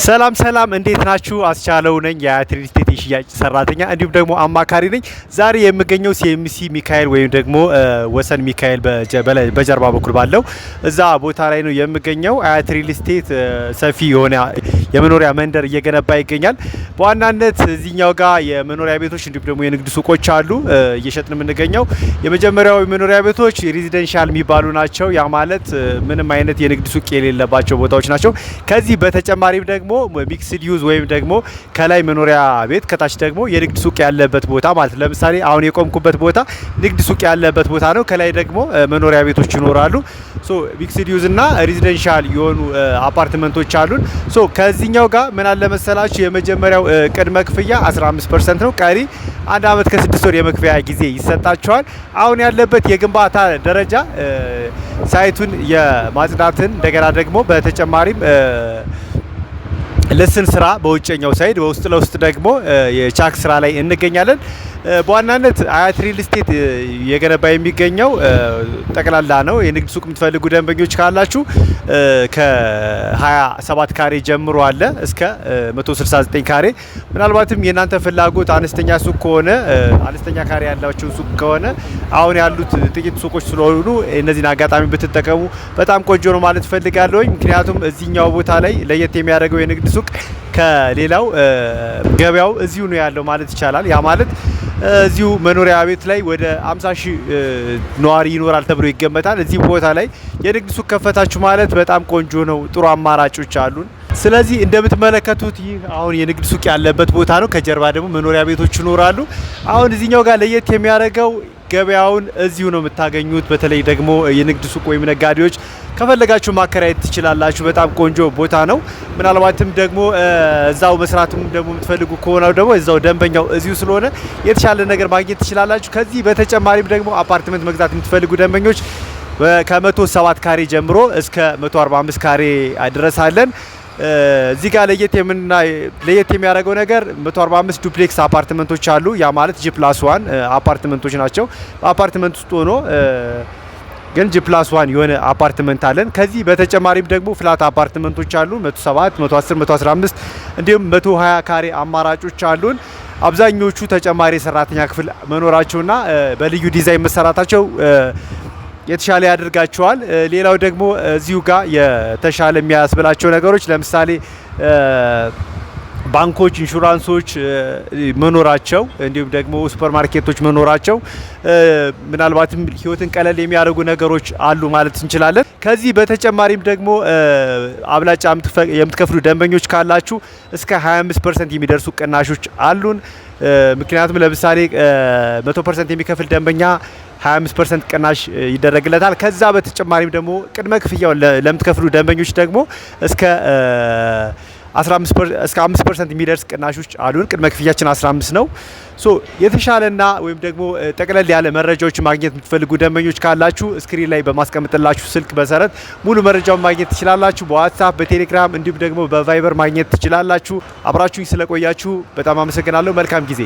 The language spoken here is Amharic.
ሰላም ሰላም እንዴት ናችሁ? አስቻለው ነኝ የአያት ሪል ስቴት የሽያጭ ሰራተኛ እንዲሁም ደግሞ አማካሪ ነኝ። ዛሬ የምገኘው ሲኤምሲ ሚካኤል ወይም ደግሞ ወሰን ሚካኤል በጀርባ በኩል ባለው እዛ ቦታ ላይ ነው የምገኘው። አያት ሪል ስቴት ሰፊ የሆነ የመኖሪያ መንደር እየገነባ ይገኛል። በዋናነት እዚህኛው ጋር የመኖሪያ ቤቶች እንዲሁም ደግሞ የንግድ ሱቆች አሉ እየሸጥን የምንገኘው። የመጀመሪያው የመኖሪያ ቤቶች ሬዚደንሻል የሚባሉ ናቸው። ያ ማለት ምንም አይነት የንግድ ሱቅ የሌለባቸው ቦታዎች ናቸው። ከዚህ በተጨማሪም ደግሞ ሚክስድ ዩዝ ወይም ደግሞ ከላይ መኖሪያ ቤት ከታች ደግሞ የንግድ ሱቅ ያለበት ቦታ ማለት ለምሳሌ አሁን የቆምኩበት ቦታ ንግድ ሱቅ ያለበት ቦታ ነው። ከላይ ደግሞ መኖሪያ ቤቶች ይኖራሉ። ሶ ሚክስድ ዩዝ እና ሬዚደንሻል የሆኑ አፓርትመንቶች አሉን። ሶ ከዚህኛው ጋር ምን አለ መሰላችሁ የመጀመሪያው ቅድመ ክፍያ 15% ነው። ቀሪ 1 አመት ከ6 ወር የመክፈያ ጊዜ ይሰጣቸዋል። አሁን ያለበት የግንባታ ደረጃ ሳይቱን የማጽዳትን እንደገና ደግሞ በተጨማሪም ለስን ስራ በውጨኛው ሳይድ በውስጥ ለውስጥ ደግሞ የቻክ ስራ ላይ እንገኛለን። በዋናነት አያት ሪል ስቴት የገነባ የሚገኘው ጠቅላላ ነው። የንግድ ሱቅ የምትፈልጉ ደንበኞች ካላችሁ ከ27 ካሬ ጀምሮ አለ እስከ 169 ካሬ። ምናልባትም የእናንተ ፍላጎት አነስተኛ ሱቅ ከሆነ አነስተኛ ካሬ ያላቸው ሱቅ ከሆነ አሁን ያሉት ጥቂት ሱቆች ስለሆኑ እነዚህን አጋጣሚ ብትጠቀሙ በጣም ቆንጆ ነው ማለት ፈልጋለሁ። ምክንያቱም እዚህኛው ቦታ ላይ ለየት የሚያደርገው የንግድ ሱቅ ከሌላው ገበያው እዚሁ ነው ያለው ማለት ይቻላል። ያ ማለት እዚሁ መኖሪያ ቤት ላይ ወደ 50 ሺህ ነዋሪ ይኖራል ተብሎ ይገመታል። እዚህ ቦታ ላይ የንግድ ሱቅ ከፈታችሁ ማለት በጣም ቆንጆ ነው። ጥሩ አማራጮች አሉን። ስለዚህ እንደምትመለከቱት ይህ አሁን የንግድ ሱቅ ያለበት ቦታ ነው። ከጀርባ ደግሞ መኖሪያ ቤቶች ይኖራሉ። አሁን እዚህኛው ጋር ለየት የሚያደርገው ገበያውን እዚሁ ነው የምታገኙት። በተለይ ደግሞ የንግድ ሱቅ ወይም ነጋዴዎች ከፈለጋችሁ ማከራየት ትችላላችሁ። በጣም ቆንጆ ቦታ ነው። ምናልባትም ደግሞ እዛው መስራትም ደግሞ የምትፈልጉ ከሆነ ደግሞ እዛው ደንበኛው እዚሁ ስለሆነ የተሻለ ነገር ማግኘት ትችላላችሁ። ከዚህ በተጨማሪም ደግሞ አፓርትመንት መግዛት የምትፈልጉ ደንበኞች ከ107 ካሬ ጀምሮ እስከ 145 ካሬ አድረሳለን። እዚህ ጋር ለየት የሚያደርገው ነገር 145 ዱፕሌክስ አፓርትመንቶች አሉ። ያ ማለት G+1 አፓርትመንቶች ናቸው። በአፓርትመንት ውስጥ ሆኖ ግን G+1 የሆነ አፓርትመንት አለን። ከዚህ በተጨማሪም ደግሞ ፍላት አፓርትመንቶች አሉ 107፣ 110፣ 115 እንዲሁም 120 ካሬ አማራጮች አሉን። አብዛኞቹ ተጨማሪ የሰራተኛ ክፍል መኖራቸውና በልዩ ዲዛይን መሰራታቸው የተሻለ ያደርጋቸዋል። ሌላው ደግሞ እዚሁ ጋር የተሻለ የሚያስብላቸው ነገሮች ለምሳሌ ባንኮች፣ ኢንሹራንሶች መኖራቸው እንዲሁም ደግሞ ሱፐርማርኬቶች መኖራቸው ምናልባትም ህይወትን ቀለል የሚያደርጉ ነገሮች አሉ ማለት እንችላለን። ከዚህ በተጨማሪም ደግሞ አብላጫ የምትከፍሉ ደንበኞች ካላችሁ እስከ 25% የሚደርሱ ቅናሾች አሉን። ምክንያቱም ለምሳሌ 100% የሚከፍል ደንበኛ 25% ቅናሽ ይደረግለታል። ከዛ በተጨማሪም ደግሞ ቅድመ ክፍያውን ለምትከፍሉ ደንበኞች ደግሞ እስከ 5% የሚደርስ ቅናሾች አሉን። ቅድመ ክፍያችን 15 ነው። የተሻለና ወይም ደግሞ ጠቅለል ያለ መረጃዎች ማግኘት የምትፈልጉ ደንበኞች ካላችሁ ስክሪን ላይ በማስቀምጥላችሁ ስልክ መሰረት ሙሉ መረጃውን ማግኘት ትችላላችሁ። በዋትስአፕ፣ በቴሌግራም እንዲሁም ደግሞ በቫይበር ማግኘት ትችላላችሁ። አብራችሁኝ ስለቆያችሁ በጣም አመሰግናለሁ። መልካም ጊዜ